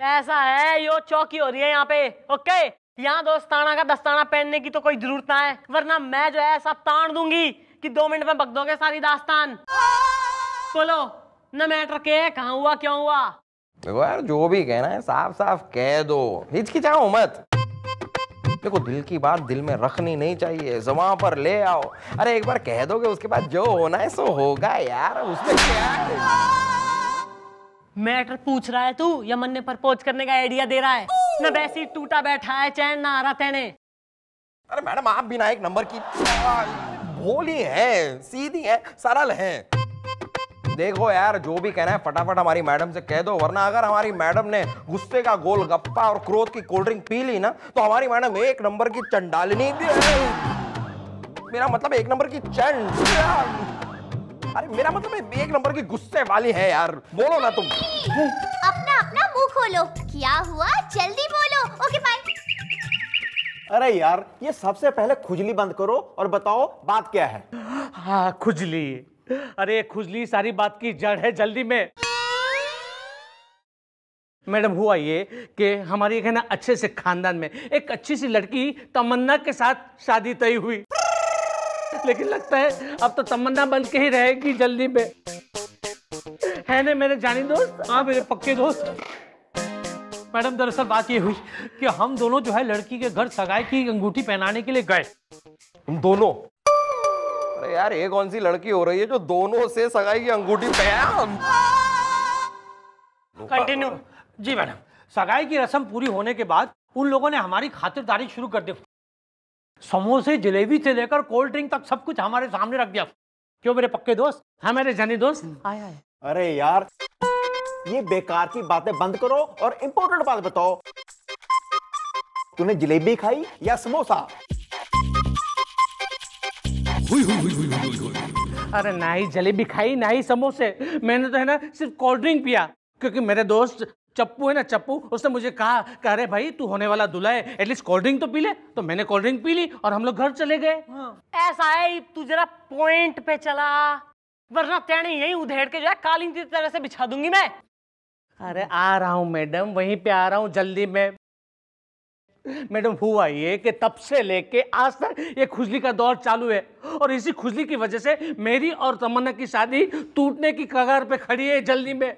ऐसा है, यो चौकी हो रही है यहाँ पे। ओके, यहाँ दोस्ताना का दस्ताना पहनने की तो कोई जरूरत ना है, वरना मैं जो है सब ताड़ दूंगी कि 2 मिनट में बक दोगे सारी दास्तान। बोलो न मैटर के कहाँ हुआ क्यों हुआ। देखो यार, जो भी कहना है साफ साफ कह दो, हिचकिचाओ मत। देखो, दिल की बात दिल में रखनी नहीं चाहिए, ज़बान पर ले आओ। अरे एक बार कह दोगे, उसके बाद जो होना है सो होगा यार, उसमें क्या है। मैटर पूछ रहा है तू या मन ने प्रपोज करने का आइडिया दे रहा है? न वैसे ही टूटा बैठा है, चैन ना आ रहा तेने। अरे मैडम, आप बिना एक नंबर की भोली है, सीधी है, सरल है। देखो यार, जो भी कहना है फटाफट हमारी मैडम से कह दो, वरना अगर हमारी मैडम ने गुस्से का गोलगप्पा और क्रोध की कोल्ड ड्रिंक पी ली ना, तो हमारी मैडम एक नंबर की चंडालिनी, मेरा मतलब एक नंबर की अरे मेरा मतलब एक नंबर की गुस्से वाली है यार। बोलो ना तुम। अपना अपना मुंह खोलो, क्या हुआ जल्दी बोलो। Okay bye. अरे यार, ये सबसे पहले खुजली बंद करो और बताओ बात क्या है। हाँ, खुजली। अरे खुजली सारी बात की जड़ है, जल्दी में। मैडम, हुआ ये कि हमारी एक है ना अच्छे से खानदान में एक अच्छी सी लड़की तमन्ना के साथ शादी तय हुई, लेकिन लगता है अब तो तमन्ना बन के ही रहेगी जल्दी में। है ना मेरे जानी दोस्त? हाँ मेरे पक्के दोस्त। मैडम, दरअसल बात ये हुई कि हम दोनों जो है लड़की के घर सगाई की अंगूठी पहनाने के लिए गए। तुम दोनों? अरे यार, ये कौन सी लड़की हो रही है जो दोनों से सगाई की अंगूठी पहन। कंटिन्यू। जी मैडम, सगाई की रस्म पूरी होने के बाद उन लोगों ने हमारी खातिरदारी शुरू कर दी। समोसे, जलेबी से लेकर कोल्ड ड्रिंक तक सब कुछ हमारे सामने रख दिया। क्यों मेरे पक्के दोस्त? हाँ मेरे जानी दोस्त। आया है। अरे यार, ये बेकार की बातें बंद करो और इंपॉर्टेंट बात बताओ। तूने जलेबी खाई या समोसा? अरे ना ही जलेबी खाई ना ही समोसे, मैंने तो है ना सिर्फ कोल्ड ड्रिंक पिया, क्योंकि मेरे दोस्त चप्पू है ना, चप्पू, उसने मुझे कहा कि अरे भाई तू होने वाला दूल्हा है, एटलीस्ट कोल्ड ड्रिंक तो पी ले। तो मैंने कोल्ड ड्रिंक पी ली और हम लोग घर चले गए। ऐसा है, तू जरा पॉइंट पे चला, वरना तेने यही उधेड़ के जो है कालीन की तरह से बिछा दूंगी मैं। अरे आ रहा हूं मैडम, वहीं पे आ रहा हूं जल्दी में। मैडम, हुआ ये कि तब से लेके आज तक ये खुजली का दौर चालू है, और इसी खुजली की वजह से मेरी और तमन्ना की शादी टूटने की कगार पे खड़ी है जल्दी में।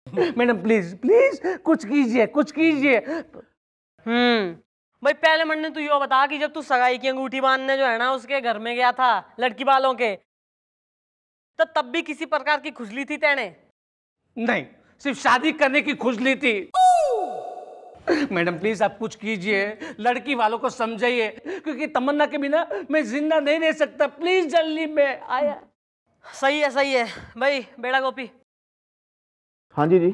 मैडम प्लीज प्लीज कुछ कीजिए, कुछ कीजिए। भाई पहले मन तू यो बता कि जब तू सगाई की अंगूठी बांधने जो है ना उसके घर में गया था लड़की वालों के, तो तब भी किसी प्रकार की खुजली थी तेने? नहीं, सिर्फ शादी करने की खुजली थी। मैडम प्लीज आप कुछ कीजिए, लड़की वालों को समझाइए, क्योंकि तमन्ना के बिना मैं जिंदा नहीं रह सकता। प्लीज जल्दी में आया। सही है भाई। बेड़ा गोपी। हाँ जी जी।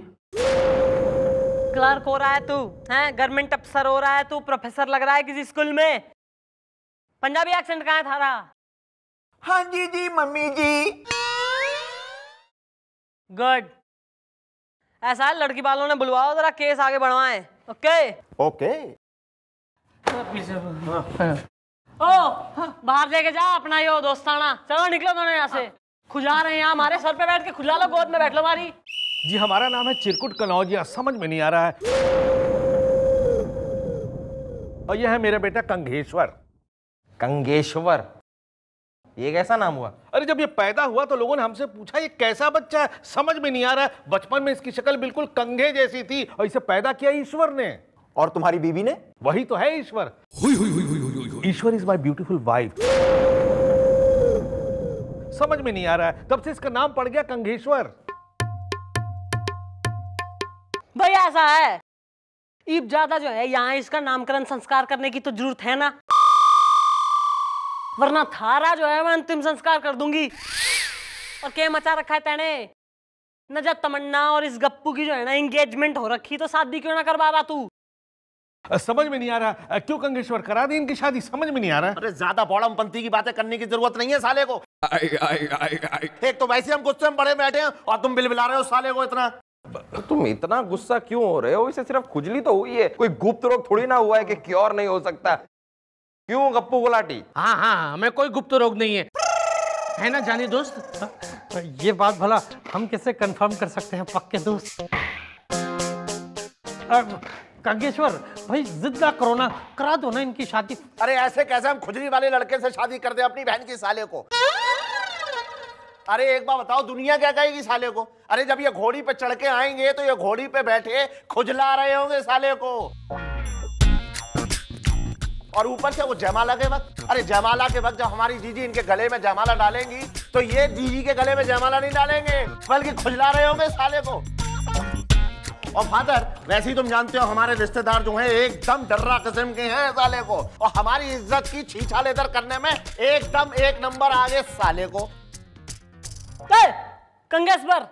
क्लर्क हो रहा है तू, हैं? गवर्नमेंट अफसर हो रहा है तू, प्रोफेसर लग रहा है किसी स्कूल में। पंजाबी एक्सेंट कहाँ है थारा? हाँ जी जी मम्मी जी। गुड। ऐसा है, लड़की वालों ने बुलवाओ, जरा केस आगे बढ़वाएं। Okay okay. बाहर लेके जा अपना यो दोस्ताना। चलो निकलो दोनों यहाँ से। खुजा रहे हैं यहाँ, हमारे सर पे बैठ के खुजा लो, गोद में बैठ लो हमारी। जी हमारा नाम है चिरकुट कनौजिया, समझ में नहीं आ रहा है। और यह है मेरा बेटा कंघेश्वर। कंगेश्वर? ये कैसा नाम हुआ? अरे जब ये पैदा हुआ तो लोगों ने हमसे पूछा ये कैसा बच्चा है, समझ में नहीं आ रहा है। बचपन में इसकी शक्ल बिल्कुल कंघे जैसी थी और इसे पैदा किया ईश्वर ने। और तुम्हारी बीवी ने? वही तो है ईश्वर। ईश्वर इज माय ब्यूटीफुल वाइफ। समझ में नहीं आ रहा है, तब से इसका नाम पड़ गया कंघेश्वर। भाई ऐसा है, इब ज्यादा जो है यहाँ इसका नामकरण संस्कार करने की तो जरूरत है ना, वरना थारा जो है मैं अंतिम संस्कार कर दूंगी। और क्या मचा रखा है तेने न? जब तमन्ना और इस गप्पू की जो है ना एंगेजमेंट हो रखी, तो शादी क्यों ना करवा रहा तू? समझ में नहीं आ रहा, क्यों कंघेश्वर करा दी इनकी शादी? समझ में नहीं आ रहा। अरे ज्यादा बौड़मपंथी की बातें करने की जरूरत नहीं है साले को। एक तो वैसे हम गुस्से में बड़े बैठे हैं और तुम बिलबिला रहे हो साले को इतना। तुम इतना गुस्सा क्यों हो रहे हो? इसे सिर्फ खुजली तो हुई है, कोई गुप्त रोग थोड़ी ना हुआ है कि क्योर नहीं हो सकता। क्यों गप्पू गुलाटी? हाँ, हमें कोई गुप्त रोग नहीं है ना जानी दोस्त? ये बात भला हम कैसे कंफर्म कर सकते हैं पक्के दोस्त? कागेश्वर भाई जिद ना करो ना, करा दो ना इनकी शादी। अरे ऐसे कैसे हम खुजली वाले लड़के से शादी कर दे अपनी बहन की साले को? अरे एक बार बताओ, दुनिया क्या कहेगी साले को? अरे जब ये घोड़ी पे चढ़ के आएंगे तो ये घोड़ी पे बैठे खुजला रहे होंगे साले को, और ऊपर से वो जयमाला के वक्त, अरे जयमाला के वक्त जब हमारी जीजी इनके गले में जयमाला डालेंगी तो ये जीजी के गले में जयमाला नहीं डालेंगे, बल्कि खुजला रहे होंगे साले को। और फादर, वैसे ही तुम जानते हो हमारे रिश्तेदार जो हैं एकदम डर्रा किस्म के हैं साले को, और हमारी इज्जत की छीछा लेदर करने में एकदम एक नंबर आगे साले को। कंगेश्वर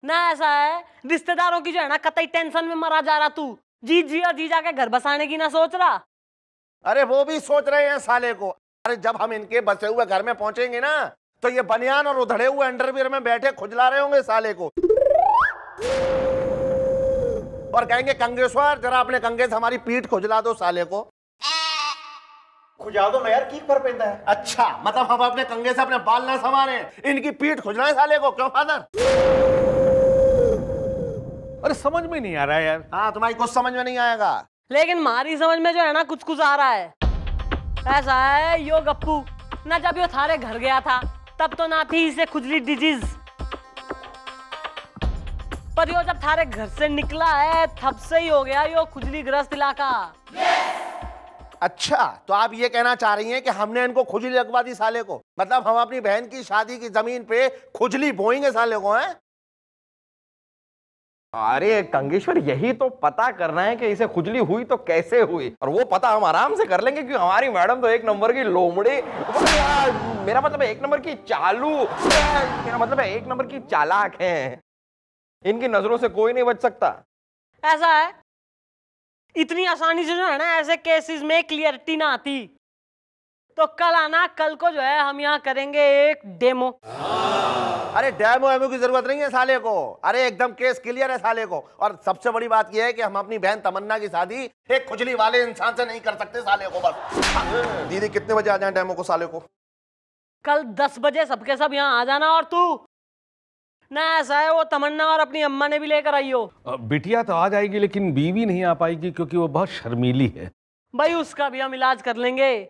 ना, ऐसा है रिश्तेदारों की जो है ना कतई टेंशन में मरा जा रहा तू। जी और जीजा के घर बसाने की ना सोच रहा। अरे वो भी सोच रहे हैं साले को। अरे जब हम इनके बसे हुए घर में पहुंचेंगे ना तो ये बनियान और उधड़े हुए अंडरवियर में बैठे खुजला रहे होंगे साले को, और कहेंगे कंगेश्वर जरा अपने कंगे से हमारी पीठ खुजला दो साले को। खुजा दो ना यार, की फर्क पैदा है? अच्छा, मतलब हम अपने कंगे से अपने बाल ना संवारे, इनकी पीठ खुजलाएं साले को, क्यों फादर? अरे समझ में नहीं आ रहा है यार। हाँ, तुम्हारी कुछ समझ में नहीं आएगा, लेकिन हमारी समझ में जो है ना कुछ कुछ आ रहा है। ऐसा है यो गप्पू ना, जब यो थारे घर गया था तब तो ना थी इसे खुजली डिजीज, पर यो जब थारे घर से निकला है तब से ही हो गया यो खुजली ग्रस्त इलाका। अच्छा, तो आप ये कहना चाह रही हैं कि हमने इनको खुजली लगवा दी साले को, मतलब हम अपनी बहन की शादी की जमीन पे खुजली बोएंगे साले को, हैं? अरे कंगेश्वर, यही तो पता करना है कि इसे खुजली हुई तो कैसे हुई, और वो पता हम आराम से कर लेंगे क्योंकि हमारी मैडम तो एक नंबर की लोमड़ी, मेरा मतलब है एक नंबर की चालू, मेरा मतलब है एक नंबर की चालाक है। इनकी नजरों से कोई नहीं बच सकता। ऐसा है इतनी आसानी से जो है ना ऐसे केसेस में क्लियरिटी ना आती, तो कल आना, कल को जो है हम यहाँ करेंगे एक डेमो। अरे डेमो की जरूरत नहीं है साले को, अरे एकदम केस क्लियर है साले को। और सबसे बड़ी बात यह है कि हम अपनी बहन तमन्ना की शादी एक खुजली वाले इंसान से नहीं कर सकते साले को। बस दीदी कितने बजे आ जाए डेमो को साले को? कल 10 बजे सबके सब यहाँ आ जाना, और तू ना ऐसा है वो तमन्ना और अपनी अम्मा ने भी लेकर आई हो। बिटिया तो आ जाएगी लेकिन बीवी नहीं आ पाएगी क्योंकि वो बहुत शर्मीली है। भाई उसका भी हम इलाज कर लेंगे।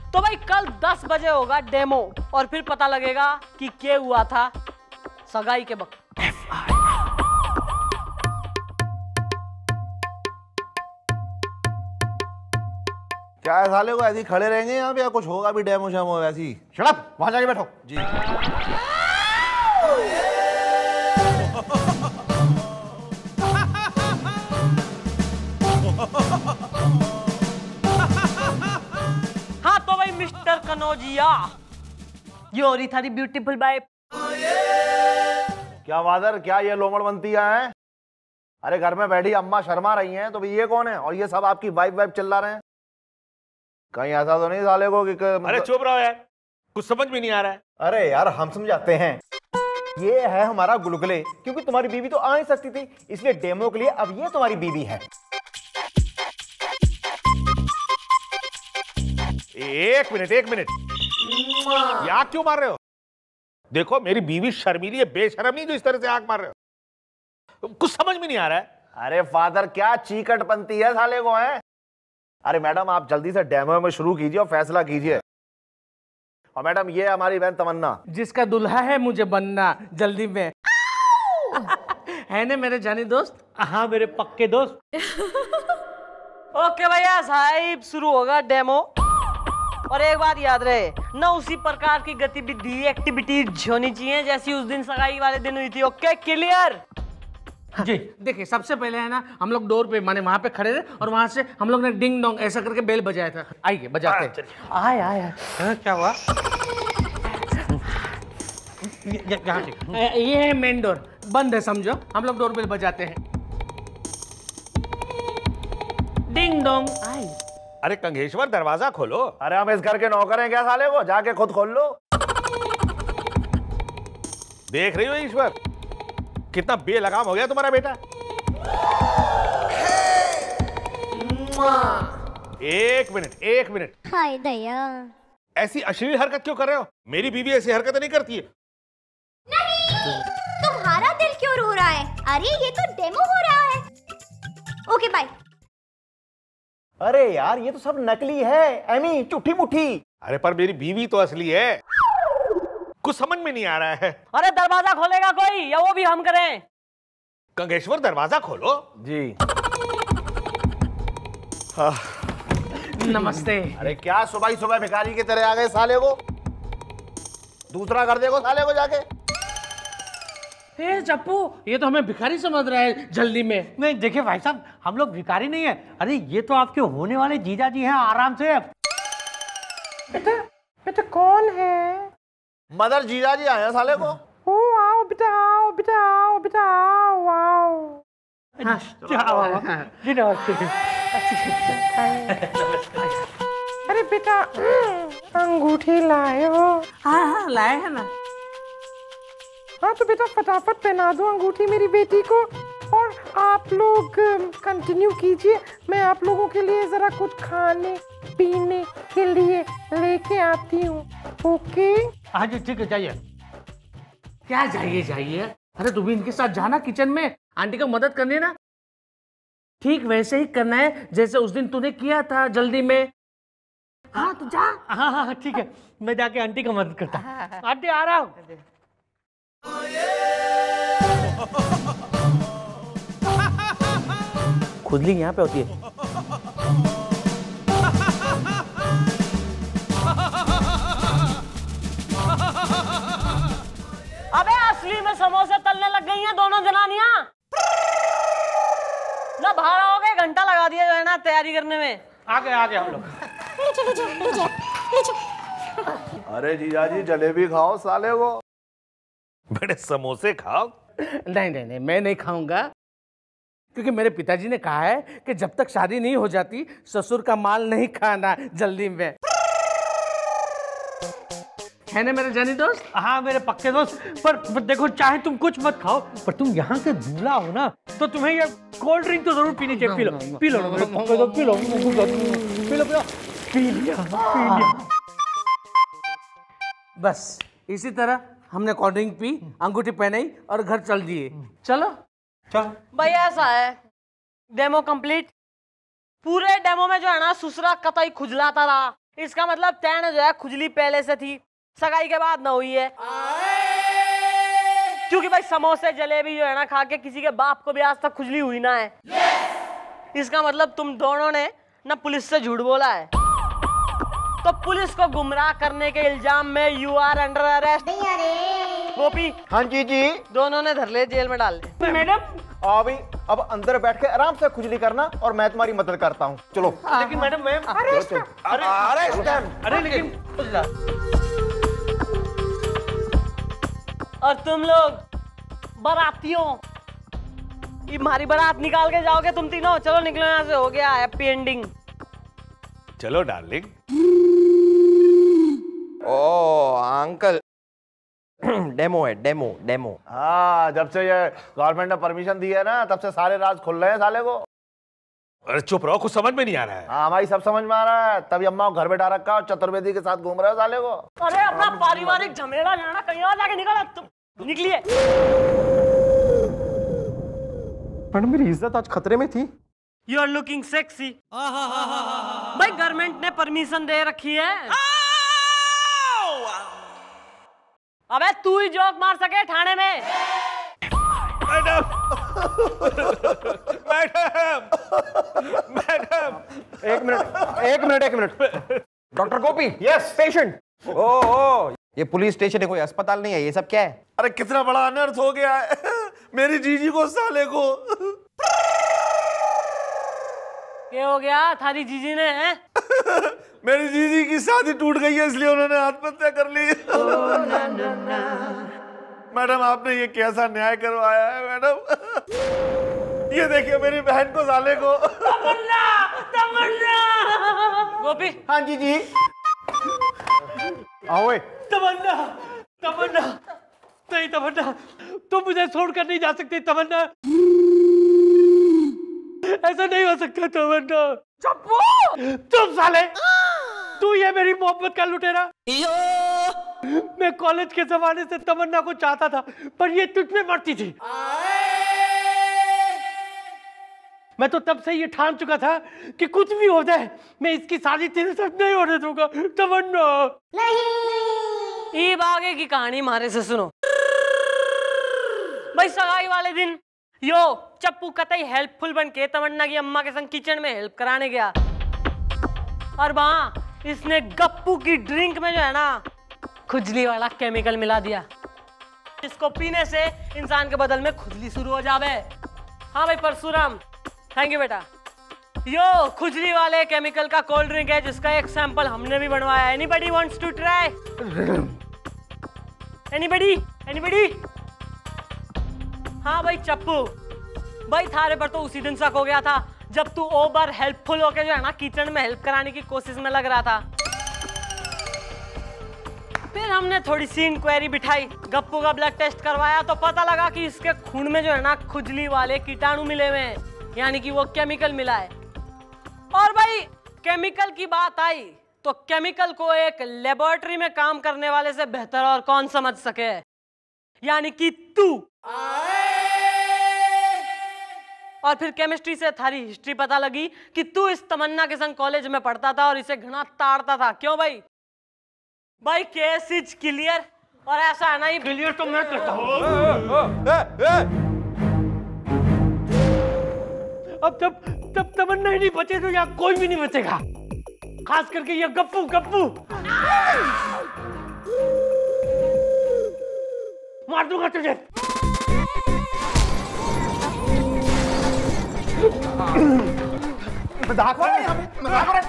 तो भाई कल 10 बजे होगा डेमो, और फिर पता लगेगा कि क्या हुआ था सगाई के वक्त। क्या है साले को, ऐसे ही खड़े रहेंगे यहाँ पे या कुछ होगा भी डेमो शेमो? वैसे ही शट अप, वहां जाके बैठो जी। हाँ तो भाई मिस्टर कनौजिया, ये हो रही थारी ब्यूटीफुल वाइफ। क्या फादर, क्या ये लोमड़वंतियां हैं? अरे घर में बैठी अम्मा शर्मा रही हैं, तो ये कौन है? और ये सब आपकी वाइफ चिल्ला रहे हैं? कहीं ऐसा तो नहीं साले को कि अरे चुप रहो यार, कुछ समझ में नहीं आ रहा है। अरे यार हम समझाते हैं, ये है हमारा गुलगुले, क्योंकि तुम्हारी बीवी तो आ नहीं सकती थी, इसलिए डेमो के लिए अब ये तुम्हारी बीवी है। एक मिनट, ये आग क्यों मार रहे हो? देखो मेरी बीवी शर्मीली है, बेशरम नहीं जो इस तरह से आग मार रहे हो, कुछ समझ में नहीं आ रहा है। अरे फादर, क्या चीकटपंती है साले को, है? अरे मैडम, आप जल्दी से डेमो में शुरू कीजिए और फैसला कीजिए। और मैडम, ये हमारी बहन तमन्ना, जिसका दुल्हा है मुझे बनना जल्दी में है ना मेरे जानी दोस्त। हाँ मेरे पक्के दोस्त। ओके भैया साहिब, शुरू होगा डेमो। और एक बात याद रहे ना, उसी प्रकार की गतिविधि एक्टिविटीज होनी चाहिए जैसी उस दिन सगाई वाले दिन हुई थी। Okay, clear? जी देखिए, सबसे पहले है ना हम लोग डोर पे माने वहां पे खड़े थे, और वहां से हम लोग ने डिंग डोंग ऐसा करके बेल बजाया था। आइए बजाते हैं। आए क्या हुआ? ये है मेन डोर, बंद है समझो, हम लोग डोर बेल बजाते हैं। Ding dong. आई। अरे कंघेश्वर, दरवाजा खोलो। अरे हम इस घर के नौकर हैं क्या साले को? जाके खुद खोल लो। देख रही हो ईश्वर, कितना बेलगाम हो गया तुम्हारा बेटा। एक मिनट। हाय दया। ऐसी अश्लील हरकत क्यों कर रहे हो? मेरी बीवी ऐसी हरकत नहीं करती है। नहीं, तुम्हारा दिल क्यों रो रहा है? अरे ये तो डेमो हो रहा है। Okay bye. अरे यार ये तो सब नकली है, एमी झूठी मुठी। अरे पर मेरी बीवी तो असली है। कुछ समझ में नहीं आ रहा है। अरे दरवाजा खोलेगा कोई या वो भी हम करें? गंगेश्वर दरवाजा खोलो। जी। नमस्ते। अरे क्या सुबह ही सुबह भिखारी की तरह आ गए साले को। दूसरा कर देखो साले को जाके। ए चप्पू, ये तो हमें भिखारी समझ रहा है जल्दी में। नहीं देखिए भाई साहब, हम लोग भिखारी नहीं है। अरे ये तो आपके होने वाले जीजा जी हैं, आराम से। बेटा कौन है? मदर जीजा जी आए हैं साले को। ओ आओ बेटा, आओ बेटा, आओ बेटा, आओ आओ। अरे बेटा अंगूठी लाए हो? हाँ लाए हैं ना। हाँ तो बेटा फटाफट पहना दो अंगूठी मेरी बेटी को, और आप लोग कंटिन्यू कीजिए। मैं आप लोगों के लिए जरा कुछ खाने पीने के लिए लेके आती हूँ। ओके? हाँ जी ठीक है, जाइए। क्या जाइए? अरे तू भी इनके साथ जाना किचन में, आंटी को मदद करनी ना। ठीक वैसे ही करना है जैसे उस दिन तूने किया था जल्दी में। हाँ तो जा। हाँ हाँ ठीक है, मैं जाके आंटी को मदद करता हूँ। आंटी आ रहा हूँ। खुजली यहाँ पे होती है। अबे असली में समोसे तलने लग गई हैं दोनों जनानियां। ना बाहर आओगे, घंटा लगा दिया जो है ना तैयारी करने में। आ गए हम लोग। अरे जीजा जी जलेबी खाओ साले को। बड़े समोसे खाओ। नहीं, मैं नहीं खाऊंगा, क्योंकि मेरे पिताजी ने कहा है कि जब तक शादी नहीं हो जाती ससुर का माल नहीं खाना जल्दी में। है ना मेरे जानी दोस्त? हाँ मेरे पक्के दोस्त। पर देखो, चाहे तुम कुछ मत खाओ, पर तुम यहाँ के दूल्हा हो ना, तो तुम्हें ये कोल्ड ड्रिंक तो जरूर पीनी चाहिए। P low. बस इसी तरह हमने कोल्ड ड्रिंक पी, अंगूठी पहनाई और घर चल दिए। चलो भाई ऐसा है, डेमो कंप्लीट। पूरे डेमो में जो है ना सुसरा कतई खुजलाता रहा। इसका मतलब तैने जो है खुजली पहले से थी, सगाई के बाद ना हुई है। क्योंकि भाई समोसे जलेबी जो है ना खा के किसी के बाप को भी आज तक खुजली हुई ना है। इसका मतलब तुम दोनों ने ना पुलिस से झूठ बोला है। तो पुलिस को गुमराह करने के इल्जाम में यू आर अंडर अरेस्ट। गोपी। हाँ जी जी। दोनों ने धर ले, जेल में डाल दे। मैडम अभी अब अंदर बैठ के आराम से खुजली करना और मैं तुम्हारी मदद करता हूँ। चलो। लेकिन मैडम मैं अरे लेकिन और तुम लोग बारातियों, ये हमारी बारात निकाल के जाओगे तुम तीनों। चलो निकलो यहाँ से, हो गया हैप्पी एंडिंग। चलो डार्लिंग। ओ अंकल डेमो है, डेमो। हाँ जब से ये गवर्नमेंट ने परमिशन दी है ना, तब से सारे राज खुल रहे हैं साले को। अरे चुप रहो, कुछ समझ में नहीं आ रहा है। हाँ भाई सब समझ में आ रहा है। तभी अम्मा को घर बैठा रखा और चतुर्वेदी के साथ घूम रहे हो साले को। अरे अपना पारिवारिक झमेला जाना कहीं और जाके निकलो। तुम निकलिए। मैडम मेरी इज्जत आज खतरे में थी। You are looking sexy. भाई गवर्नमेंट ने परमिशन दे रखी है। अबे तू ही जोक मार सके थाने में। मैडम एक minute doctor Gopi. Yes patient. ओ ये पुलिस स्टेशन है, कोई अस्पताल नहीं है। ये सब क्या है? अरे कितना बड़ा अनर्थ हो गया है मेरी जीजी को साले को। क्या हो गया थारी जीजी ने? है मेरी जीजी की शादी टूट गई है, इसलिए उन्होंने आत्महत्या कर ली। मैडम आपने ये कैसा न्याय करवाया है मैडम। ये देखिए मेरी बहन को साले को। तमन्ना। गोपी। हाँ जी जी। आओ। तमन्ना नहीं, तमन्ना तुम मुझे छोड़कर नहीं जा सकती। तमन्ना ऐसा नहीं हो सकता। तमन्ना चुप साले। तू ये मेरी मोहब्बत का लुटेरा। मैं कॉलेज के जमाने से तमन्ना को चाहता था, पर ये तुझ में मरती थी। मैं तो तब से ये ठान चुका था कि कुछ भी हो जाए मैं इसकी शादी तेरे साथ नहीं होने दूंगा तमन्ना। ईब आगे की कहानी मारे से सुनो। भाई सगाई वाले दिन यो चप्पू कतई हेल्पफुल बन के तमन्ना की अम्मा के संग किचन में हेल्प कराने गया और वहां इसने गप्पू की ड्रिंक में जो है ना खुजली वाला केमिकल मिला दिया। इसको पीने से इंसान के बदन में खुजली शुरू हो जावे। हाँ भाई परशुराम, थैंक यू बेटा। यो खुजली वाले केमिकल का कोल्ड ड्रिंक है जिसका एक सैंपल हमने भी बनवाया। Anybody wants to try? Anybody? हाँ भाई चप्पू, भाई थारे पर तो उसी दिन शक हो गया था जब तू ओवर हेल्पफुल होके जो है ना किचन में हेल्प कराने की कोशिश में लग रहा था। फिर हमने थोड़ी सी इंक्वायरी बिठाई, गप्पू का ब्लड टेस्ट करवाया तो पता लगा कि इसके खून में जो है ना खुजली वाले कीटाणु मिले हुए हैं, यानी कि वो केमिकल मिला है। और भाई केमिकल की बात आई तो केमिकल को एक लेबोरेटरी में काम करने वाले से बेहतर और कौन समझ सके, यानी कि तू। और फिर केमिस्ट्री से थारी हिस्ट्री पता लगी कि तू इस तमन्ना के संग कॉलेज में पढ़ता था और इसे घना ताड़ता था। क्यों भाई? भाई केस इज क्लियर। और ऐसा है ना, ये क्लियर तो मैं करता हूँ। अब तब तमन्ना ही नहीं बचे तो यहाँ कोई भी नहीं बचेगा, खास करके ये गप्पू। मार दूंगा तुझे। मजाक हो रहा है, मजाक हो रहा है।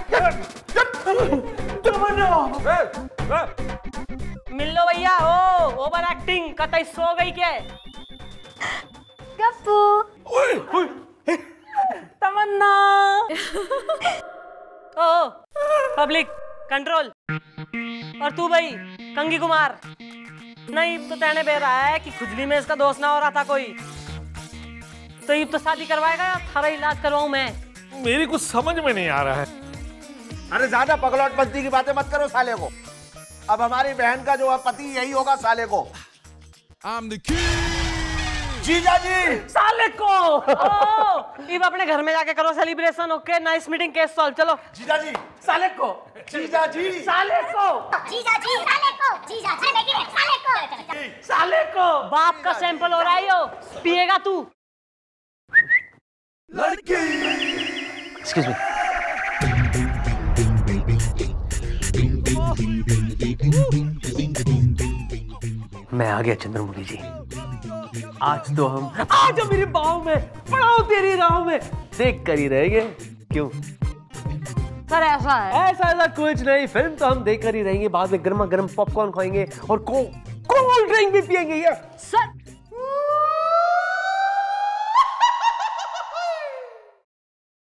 मिल लो भैया। ओ ओवर एक्टिंग कतई सो गई क्या? गप्पू तमन्ना। ओ पब्लिक कंट्रोल। और तू भाई कंगी कुमार, नहीं तो कहने बे रहा है कि खुजली में इसका दोस्त ना हो रहा था कोई, तो ये तो शादी करवाएगा या थारा इलाज करवाऊं मैं? मेरी कुछ समझ में नहीं आ रहा है। अरे ज्यादा पगलौटपंती की बातें मत करो साले को। अब हमारी बहन का जो पति यही होगा साले को। जीजा जी साले को। अब अपने घर में जाके करो celebration. Okay, nice meeting, case solve. चलो जीजा जी साले को, जीजा जी साले को, जीजा जी साले को, जीजा जी साले को, साले को। बाप का सैंपल हो रहा है यो, पिएगा तू? Excuse me. मैं आ गया चंद्रमुखी जी। आज तो हम आज मेरी बाहों में पड़ाओ तेरी राहों में देख कर ही रहेंगे। क्यों सर ऐसा है? ऐसा कुछ नहीं, फिल्म तो हम देख कर ही रहेंगे, बाद में गर्मा गर्म पॉपकॉर्न खाएंगे और कोल्ड ड्रिंक भी पिएंगे। ये sir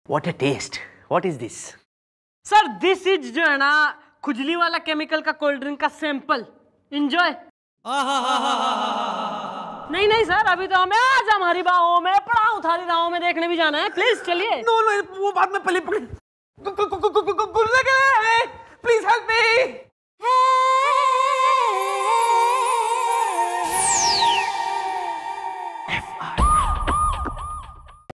what a taste, what is this? Sir this is जो है ना खुजली वाला केमिकल का कोल्ड ड्रिंक का सैंपल। एंजॉय। नहीं सर, अभी तो हमें आज हमारी बाहों में पड़ाओ थारी राहों में देखने भी जाना है। प्लीज चलिए। नो वो बाद में पहले